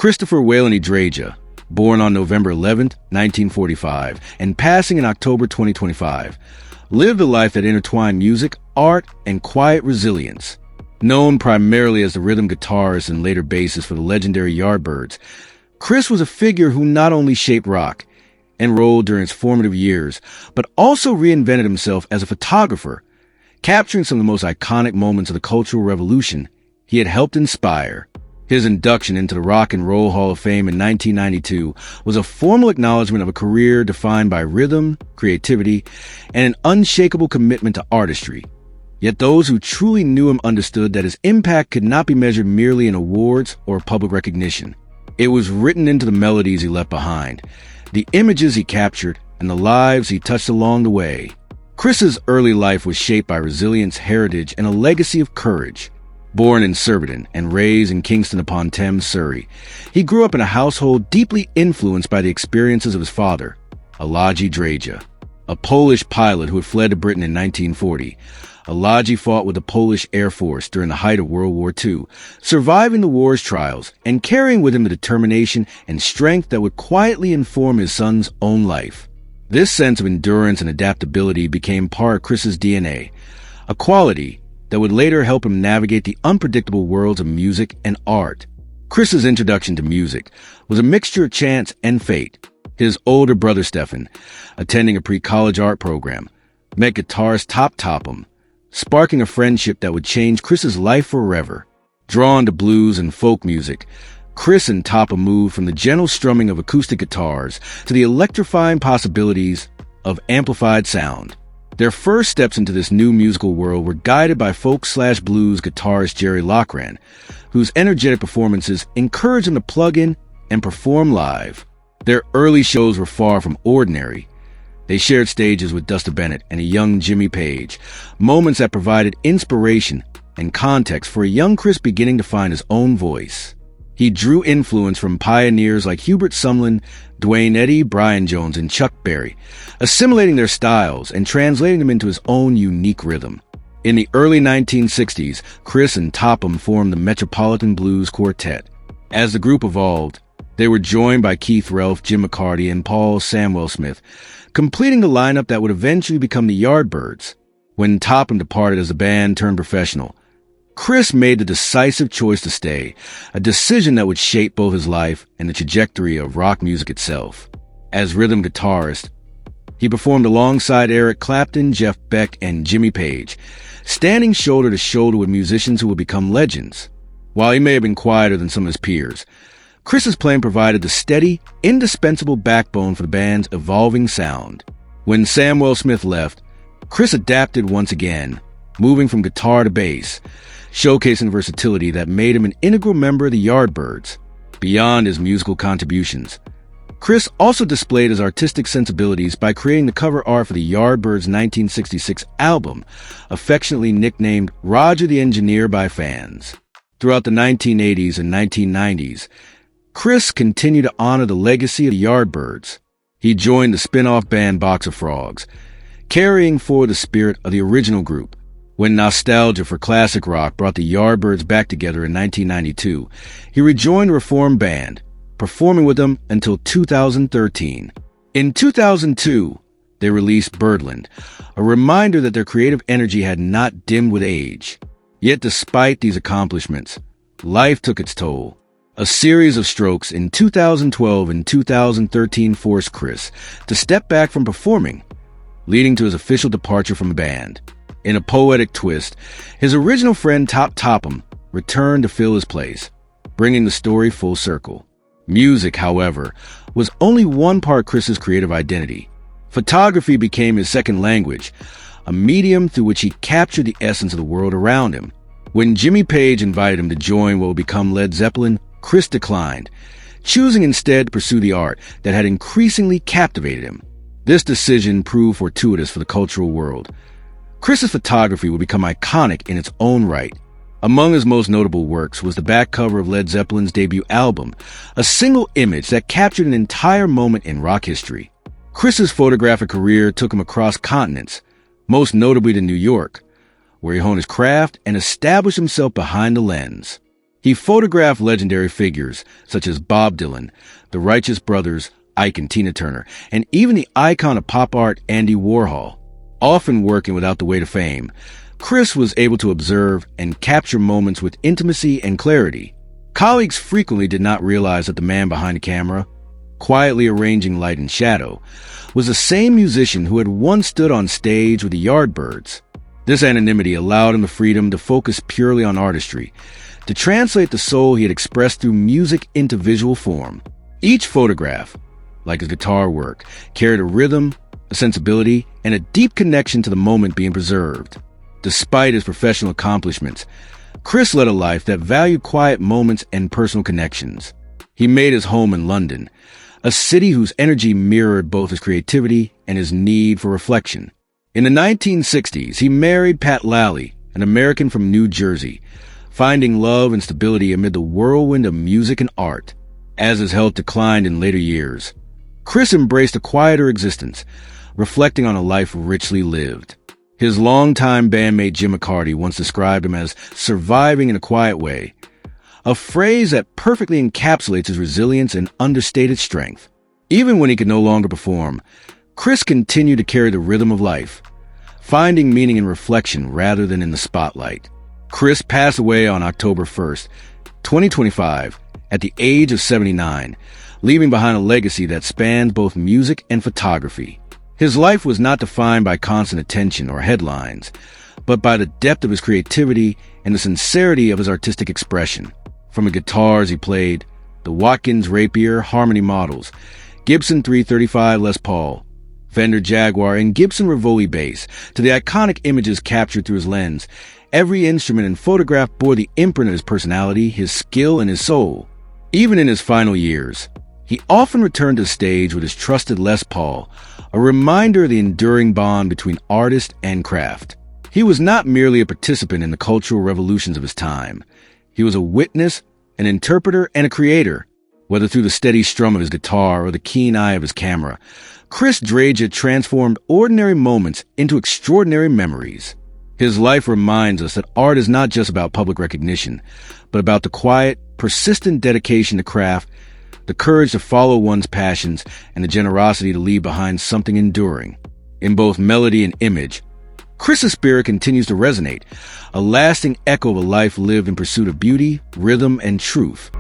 Christopher Walenty Dreja, born on November 11, 1945, and passing in October 2025, lived a life that intertwined music, art, and quiet resilience. Known primarily as the rhythm guitarist and later bassist for the legendary Yardbirds, Chris was a figure who not only shaped rock and roll during its formative years, but also reinvented himself as a photographer, capturing some of the most iconic moments of the Cultural Revolution he had helped inspire. His induction into the Rock and Roll Hall of Fame in 1992 was a formal acknowledgement of a career defined by rhythm, creativity, and an unshakable commitment to artistry. Yet those who truly knew him understood that his impact could not be measured merely in awards or public recognition. It was written into the melodies he left behind, the images he captured, and the lives he touched along the way. Chris's early life was shaped by resilience, heritage, and a legacy of courage. Born in Surbiton and raised in Kingston-upon-Thames, Surrey, he grew up in a household deeply influenced by the experiences of his father, Walenty Dreja, a Polish pilot who had fled to Britain in 1940. Walenty fought with the Polish Air Force during the height of World War II, surviving the war's trials and carrying with him the determination and strength that would quietly inform his son's own life. This sense of endurance and adaptability became part of Chris's DNA, a quality that would later help him navigate the unpredictable worlds of music and art. Chris's introduction to music was a mixture of chance and fate. His older brother Stefan, attending a pre-college art program, met guitarist Topham, sparking a friendship that would change Chris's life forever. Drawn to blues and folk music, Chris and Topham moved from the gentle strumming of acoustic guitars to the electrifying possibilities of amplified sound. Their first steps into this new musical world were guided by folk/blues guitarist Jerry Loughran, whose energetic performances encouraged them to plug in and perform live. Their early shows were far from ordinary. They shared stages with Dusty Bennett and a young Jimmy Page, moments that provided inspiration and context for a young Chris beginning to find his own voice. He drew influence from pioneers like Hubert Sumlin, Duane Eddy, Brian Jones, and Chuck Berry, assimilating their styles and translating them into his own unique rhythm. In the early 1960s, Chris and Topham formed the Metropolitan Blues Quartet. As the group evolved, they were joined by Keith Relf, Jim McCarty, and Paul Samwell-Smith, completing the lineup that would eventually become the Yardbirds. When Topham departed as a band turned professional, Chris made the decisive choice to stay, a decision that would shape both his life and the trajectory of rock music itself. As rhythm guitarist, he performed alongside Eric Clapton, Jeff Beck, and Jimmy Page, standing shoulder to shoulder with musicians who would become legends. While he may have been quieter than some of his peers, Chris's playing provided the steady, indispensable backbone for the band's evolving sound. When Samwell-Smith left, Chris adapted once again, moving from guitar to bass, showcasing versatility that made him an integral member of the Yardbirds. Beyond his musical contributions, Chris also displayed his artistic sensibilities by creating the cover art for the Yardbirds' 1966 album, affectionately nicknamed Roger the Engineer by fans. Throughout the 1980s and 1990s, Chris continued to honor the legacy of the Yardbirds. He joined the spin-off band Box of Frogs, carrying forward the spirit of the original group. When nostalgia for classic rock brought the Yardbirds back together in 1992, he rejoined the reformed band, performing with them until 2013. In 2002, they released Birdland, a reminder that their creative energy had not dimmed with age. Yet despite these accomplishments, life took its toll. A series of strokes in 2012 and 2013 forced Chris to step back from performing, leading to his official departure from the band. In a poetic twist, his original friend Topham returned to fill his place, bringing the story full circle. Music, however, was only one part of Chris's creative identity. Photography became his second language, a medium through which he captured the essence of the world around him. When Jimmy Page invited him to join what would become Led Zeppelin, Chris declined, choosing instead to pursue the art that had increasingly captivated him. This decision proved fortuitous for the cultural world. Chris's photography would become iconic in its own right. Among his most notable works was the back cover of Led Zeppelin's debut album, a single image that captured an entire moment in rock history. Chris's photographic career took him across continents, most notably to New York, where he honed his craft and established himself behind the lens. He photographed legendary figures such as Bob Dylan, the Righteous Brothers, Ike and Tina Turner, and even the icon of pop art Andy Warhol. Often working without the weight of fame, Chris was able to observe and capture moments with intimacy and clarity. Colleagues frequently did not realize that the man behind the camera, quietly arranging light and shadow, was the same musician who had once stood on stage with the Yardbirds. This anonymity allowed him the freedom to focus purely on artistry, to translate the soul he had expressed through music into visual form. Each photograph, like his guitar work, carried a rhythm, a sensibility, and a deep connection to the moment being preserved. Despite his professional accomplishments, Chris led a life that valued quiet moments and personal connections. He made his home in London, a city whose energy mirrored both his creativity and his need for reflection. In the 1960s, he married Pat Lally, an American from New Jersey, finding love and stability amid the whirlwind of music and art. As his health declined in later years, Chris embraced a quieter existence, reflecting on a life richly lived. His longtime bandmate Jim McCarty once described him as surviving in a quiet way, a phrase that perfectly encapsulates his resilience and understated strength. Even when he could no longer perform, Chris continued to carry the rhythm of life, finding meaning in reflection rather than in the spotlight. Chris passed away on October 1st, 2025, at the age of 79, leaving behind a legacy that spans both music and photography. His life was not defined by constant attention or headlines, but by the depth of his creativity and the sincerity of his artistic expression. From the guitars he played, the Watkins Rapier Harmony models, Gibson 335 Les Paul, Fender Jaguar, and Gibson Rivoli bass, to the iconic images captured through his lens, every instrument and photograph bore the imprint of his personality, his skill, and his soul. Even in his final years, he often returned to the stage with his trusted Les Paul, a reminder of the enduring bond between artist and craft. He was not merely a participant in the cultural revolutions of his time. He was a witness, an interpreter, and a creator. Whether through the steady strum of his guitar or the keen eye of his camera, Chris Dreja transformed ordinary moments into extraordinary memories. His life reminds us that art is not just about public recognition, but about the quiet, persistent dedication to craft, the courage to follow one's passions, and the generosity to leave behind something enduring. In both melody and image, Chris's spirit continues to resonate, a lasting echo of a life lived in pursuit of beauty, rhythm, and truth.